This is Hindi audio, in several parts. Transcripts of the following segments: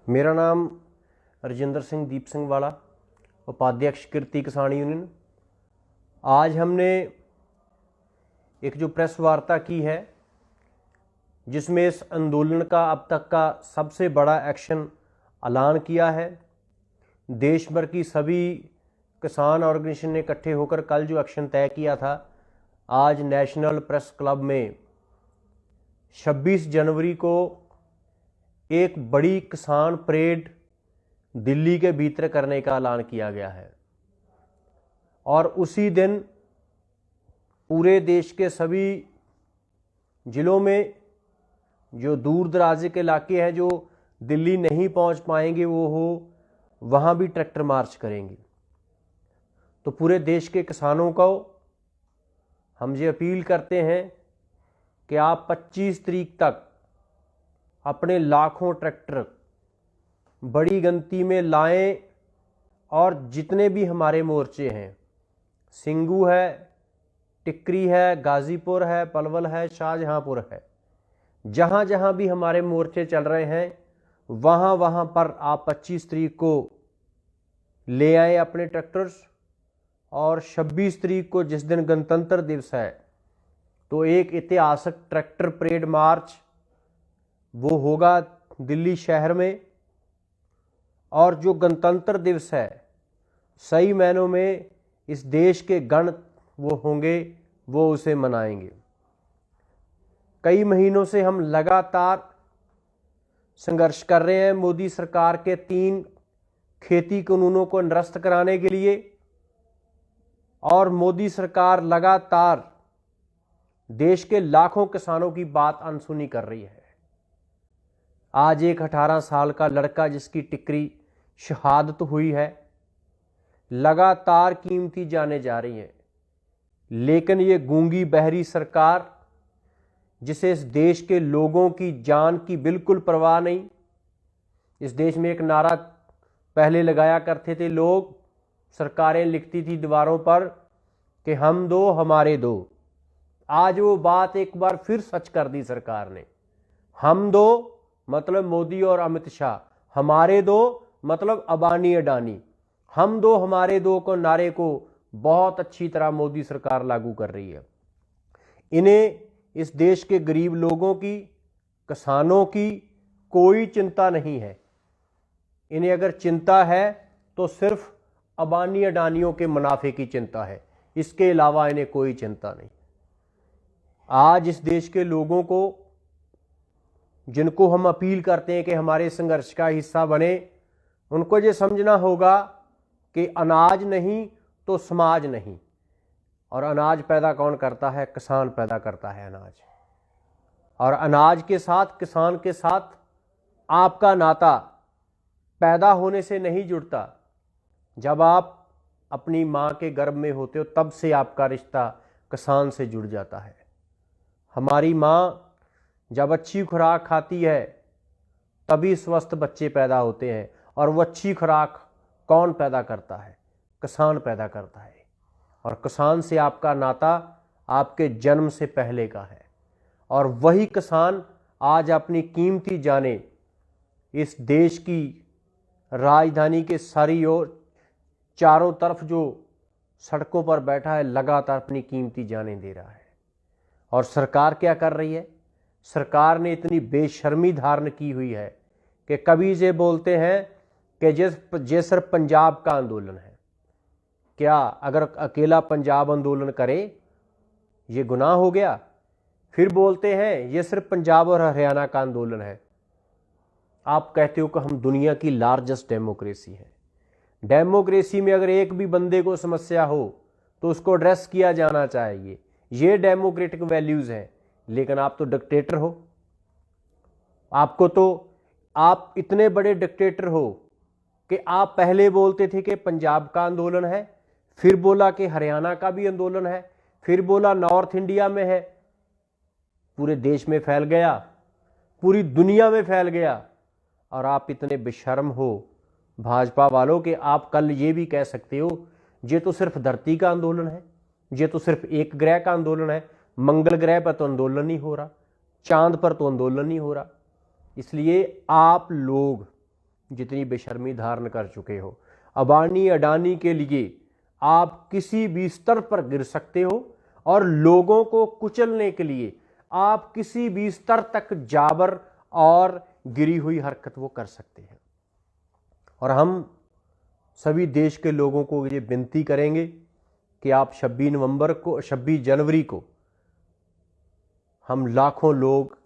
मेरा नाम रजिंदर सिंह दीप सिंह वाला, उपाध्यक्ष किरती किसान यूनियन। आज हमने एक जो प्रेस वार्ता की है जिसमें इस आंदोलन का अब तक का सबसे बड़ा एक्शन ऐलान किया है। देश भर की सभी किसान ऑर्गेनाइजेशन ने इकट्ठे होकर कल जो एक्शन तय किया था, आज नेशनल प्रेस क्लब में 26 जनवरी को एक बड़ी किसान परेड दिल्ली के भीतर करने का ऐलान किया गया है। और उसी दिन पूरे देश के सभी जिलों में जो दूर दराज के इलाके हैं जो दिल्ली नहीं पहुंच पाएंगे वहाँ भी ट्रैक्टर मार्च करेंगे। तो पूरे देश के किसानों को हम ये अपील करते हैं कि आप 25 तारीख तक अपने लाखों ट्रैक्टर बड़ी गिनती में लाएं और जितने भी हमारे मोर्चे हैं, सिंगू है, टिकरी है, गाजीपुर है, पलवल है, शाहजहांपुर है, जहाँ जहाँ भी हमारे मोर्चे चल रहे हैं वहाँ पर आप 25 तारीख को ले आए अपने ट्रैक्टर्स। और 26 तारीख को जिस दिन गणतंत्र दिवस है तो एक ऐतिहासिक ट्रैक्टर परेड मार्च वो होगा दिल्ली शहर में। और जो गणतंत्र दिवस है सही मायनों में इस देश के गण वो होंगे, वो उसे मनाएंगे। कई महीनों से हम लगातार संघर्ष कर रहे हैं मोदी सरकार के 3 खेती कानूनों को निरस्त कराने के लिए, और मोदी सरकार लगातार देश के लाखों किसानों की बात अनसुनी कर रही है। आज एक 18 साल का लड़का जिसकी टिकरी शहादत हुई है, लगातार कीमती जाने जा रही हैं, लेकिन ये गूंगी बहरी सरकार जिसे इस देश के लोगों की जान की बिल्कुल परवाह नहीं। इस देश में एक नारा पहले लगाया करते थे लोग, सरकारें लिखती थी दीवारों पर कि हम दो हमारे दो। आज वो बात एक बार फिर सच कर दी सरकार ने। हम दो मतलब मोदी और अमित शाह, हमारे दो मतलब अबानी अडानी। हम दो हमारे दो को नारे को बहुत अच्छी तरह मोदी सरकार लागू कर रही है। इन्हें इस देश के गरीब लोगों की, किसानों की कोई चिंता नहीं है। इन्हें अगर चिंता है तो सिर्फ अबानी अडानियों के मुनाफे की चिंता है, इसके अलावा इन्हें कोई चिंता नहीं। आज इस देश के लोगों को, जिनको हम अपील करते हैं कि हमारे संघर्ष का हिस्सा बने, उनको ये समझना होगा कि अनाज नहीं तो समाज नहीं। और अनाज पैदा कौन करता है? किसान पैदा करता है अनाज। और अनाज के साथ, किसान के साथ आपका नाता पैदा होने से नहीं जुड़ता। जब आप अपनी माँ के गर्भ में होते हो तब से आपका रिश्ता किसान से जुड़ जाता है। हमारी माँ जब अच्छी खुराक खाती है तभी स्वस्थ बच्चे पैदा होते हैं। और वो अच्छी खुराक कौन पैदा करता है? किसान पैदा करता है। और किसान से आपका नाता आपके जन्म से पहले का है। और वही किसान आज अपनी कीमती जाने इस देश की राजधानी के सारी ओर चारों तरफ जो सड़कों पर बैठा है, लगातार अपनी कीमती जाने दे रहा है। और सरकार क्या कर रही है? सरकार ने इतनी बेशर्मी धारण की हुई है कि कभी ये बोलते हैं कि ये सिर्फ पंजाब का आंदोलन है। क्या अगर अकेला पंजाब आंदोलन करे ये गुनाह हो गया? फिर बोलते हैं ये सिर्फ पंजाब और हरियाणा का आंदोलन है। आप कहते हो कि हम दुनिया की लार्जेस्ट डेमोक्रेसी है। डेमोक्रेसी में अगर एक भी बंदे को समस्या हो तो उसको एड्रेस किया जाना चाहिए। ये डेमोक्रेटिक वैल्यूज हैं। लेकिन आप तो डिक्टेटर हो। आपको तो, आप इतने बड़े डिक्टेटर हो कि आप पहले बोलते थे कि पंजाब का आंदोलन है, फिर बोला कि हरियाणा का भी आंदोलन है, फिर बोला नॉर्थ इंडिया में है। पूरे देश में फैल गया, पूरी दुनिया में फैल गया। और आप इतने बेशर्म हो भाजपा वालों के आप कल ये भी कह सकते हो ये तो सिर्फ धरती का आंदोलन है, ये तो सिर्फ एक ग्रह का आंदोलन है। मंगल ग्रह पर तो आंदोलन नहीं हो रहा, चांद पर तो आंदोलन नहीं हो रहा। इसलिए आप लोग जितनी बेशर्मी धारण कर चुके हो। अंबानी अडानी के लिए आप किसी भी स्तर पर गिर सकते हो और लोगों को कुचलने के लिए आप किसी भी स्तर तक जाबर और गिरी हुई हरकत वो कर सकते हैं। और हम सभी देश के लोगों को ये विनती करेंगे कि आप 26 जनवरी को हम लाखों लोग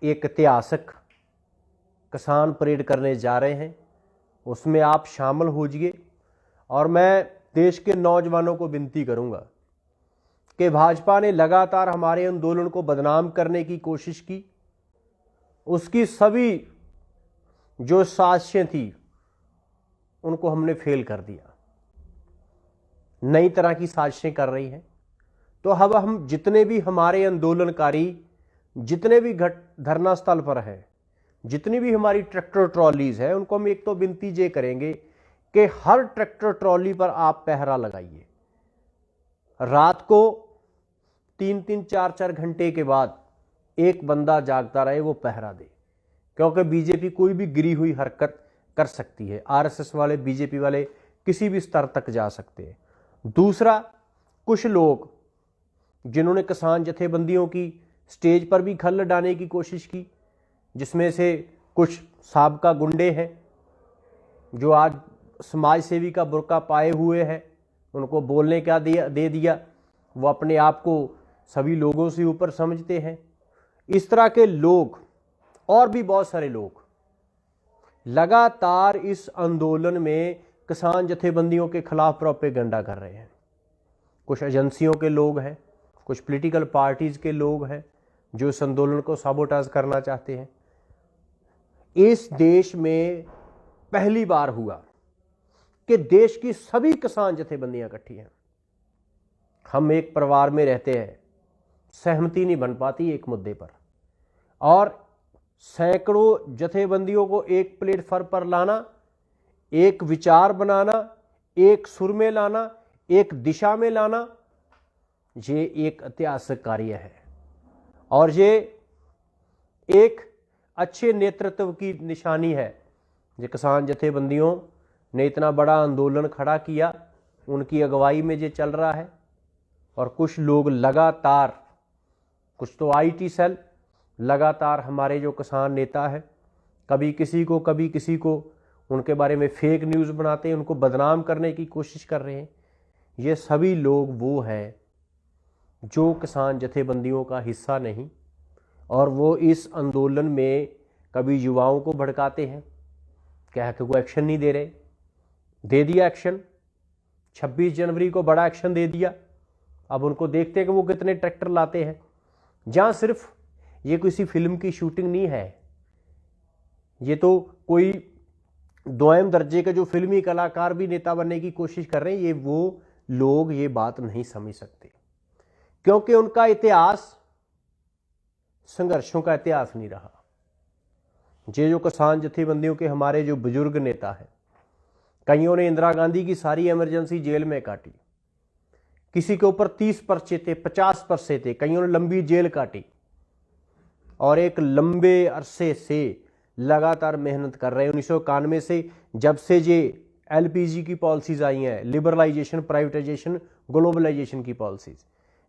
एक ऐतिहासिक किसान परेड करने जा रहे हैं, उसमें आप शामिल होजिए। और मैं देश के नौजवानों को विनती करूंगा कि भाजपा ने लगातार हमारे आंदोलन को बदनाम करने की कोशिश की, उसकी सभी जो साजिशें थी उनको हमने फेल कर दिया। नई तरह की साजिशें कर रही हैं। तो अब हम जितने भी हमारे आंदोलनकारी जितने भी धरना स्थल पर हैं, जितनी भी हमारी ट्रैक्टर ट्रॉलीज है, उनको हम एक तो विनती ये करेंगे कि हर ट्रैक्टर ट्रॉली पर आप पहरा लगाइए। रात को 3-3, 4-4 घंटे के बाद एक बंदा जागता रहे, वो पहरा दे, क्योंकि बीजेपी कोई भी गिरी हुई हरकत कर सकती है। आरएसएस वाले, बीजेपी वाले किसी भी स्तर तक जा सकते हैं। दूसरा, कुछ लोग जिन्होंने किसान जथेबंदियों की स्टेज पर भी खल डालने की कोशिश की, जिसमें से कुछ साबका गुंडे हैं जो आज समाज सेवी का बुर्का पाए हुए हैं, उनको बोलने क्या दे दिया, वो अपने आप को सभी लोगों से ऊपर समझते हैं। इस तरह के लोग और भी बहुत सारे लोग लगातार इस आंदोलन में किसान जथेबंदियों के खिलाफ प्रोपेगेंडा कर रहे हैं। कुछ एजेंसियों के लोग हैं, कुछ पॉलिटिकल पार्टीज के लोग हैं जो इस आंदोलन को साबोटाज करना चाहते हैं। इस देश में पहली बार हुआ कि देश की सभी किसान जथेबंदियां इकट्ठी हैं। हम एक परिवार में रहते हैं, सहमति नहीं बन पाती एक मुद्दे पर, और सैकड़ों जथेबंदियों को एक प्लेटफॉर्म पर लाना, एक विचार बनाना, एक सुर में लाना, एक दिशा में लाना, ये एक ऐतिहासिक कार्य है। और ये एक अच्छे नेतृत्व की निशानी है। जो किसान जथेबंदियों ने इतना बड़ा आंदोलन खड़ा किया, उनकी अगुवाई में ये चल रहा है। और कुछ लोग लगातार, कुछ तो आईटी सेल लगातार हमारे जो किसान नेता है, कभी किसी को उनके बारे में फेक न्यूज़ बनाते हैं, उनको बदनाम करने की कोशिश कर रहे हैं। ये सभी लोग वो हैं जो किसान जथेबंदियों का हिस्सा नहीं, और वो इस आंदोलन में कभी युवाओं को भड़काते हैं, क्या कि वो एक्शन नहीं दे रहे। दे दिया एक्शन, 26 जनवरी को बड़ा एक्शन दे दिया। अब उनको देखते हैं कि वो कितने ट्रैक्टर लाते हैं। जहाँ सिर्फ ये किसी फिल्म की शूटिंग नहीं है, ये तो कोई दोयम दर्जे के जो फिल्मी कलाकार भी नेता बनने की कोशिश कर रहे हैं। ये वो लोग ये बात नहीं समझ सकते, क्योंकि उनका इतिहास संघर्षों का इतिहास नहीं रहा। ये जो किसान जथेबंदियों के हमारे जो बुजुर्ग नेता हैं, कईयों ने इंदिरा गांधी की सारी इमरजेंसी जेल में काटी, किसी के ऊपर 30 पर्चे थे, 50 पर्चे थे, कईयों ने लंबी जेल काटी, और एक लंबे अरसे से लगातार मेहनत कर रहे हैं। 1991 से जब से ये एलपीजी की पॉलिसीज आई हैं, लिबरलाइजेशन, प्राइवेटाइजेशन, ग्लोबलाइजेशन की पॉलिसीज,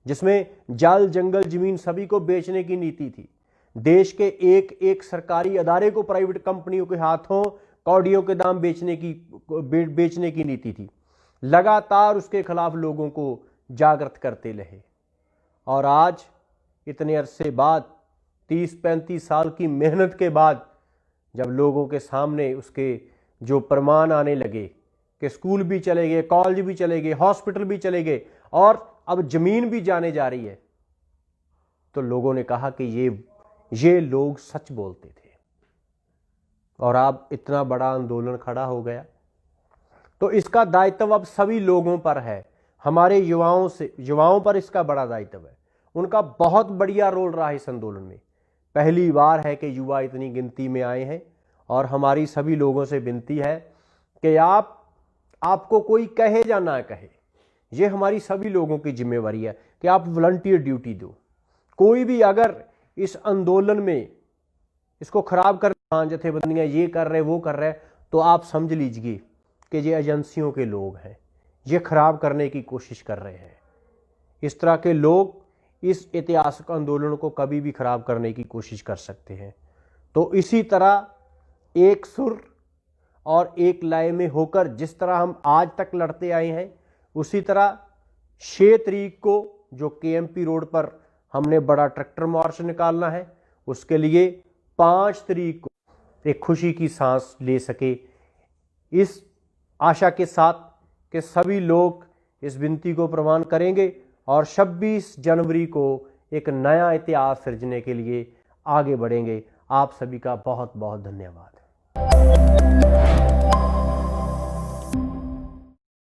जिसमें जल, जंगल, जमीन सभी को बेचने की नीति थी। देश के एक एक सरकारी अदारे को प्राइवेट कंपनियों के हाथों कौड़ियों के दाम बेचने की नीति थी। लगातार उसके खिलाफ लोगों को जागृत करते रहे। और आज इतने अरसे बाद, 30-35 साल की मेहनत के बाद, जब लोगों के सामने उसके जो प्रमाण आने लगे कि स्कूल भी चले गए, कॉलेज भी चले गए, हॉस्पिटल भी चले गए, और अब जमीन भी जाने जा रही है, तो लोगों ने कहा कि ये लोग सच बोलते थे। और अब इतना बड़ा आंदोलन खड़ा हो गया, तो इसका दायित्व अब सभी लोगों पर है। हमारे युवाओं पर इसका बड़ा दायित्व है। उनका बहुत बढ़िया रोल रहा है इस आंदोलन में। पहली बार है कि युवा इतनी गिनती में आए हैं, और हमारी सभी लोगों से विनती है कि आपको कोई कहे या ना कहे, ये हमारी सभी लोगों की जिम्मेवारी है कि आप वॉलंटियर ड्यूटी दो। कोई भी अगर इस आंदोलन में इसको खराब कर जथेबंदियां ये कर रहे वो कर रहे, तो आप समझ लीजिए कि ये एजेंसियों के लोग हैं, ये खराब करने की कोशिश कर रहे हैं। इस तरह के लोग इस ऐतिहासिक आंदोलन को कभी भी खराब करने की कोशिश कर सकते हैं। तो इसी तरह एक सुर और एक लय में होकर जिस तरह हम आज तक लड़ते आए हैं, उसी तरह 6 तारीख को जो केएमपी रोड पर हमने बड़ा ट्रैक्टर मार्च निकालना है, उसके लिए 5 तारीख को एक खुशी की सांस ले सके, इस आशा के साथ कि सभी लोग इस विनती को प्रवान करेंगे और 26 जनवरी को एक नया इतिहास सृजने के लिए आगे बढ़ेंगे। आप सभी का बहुत बहुत धन्यवाद।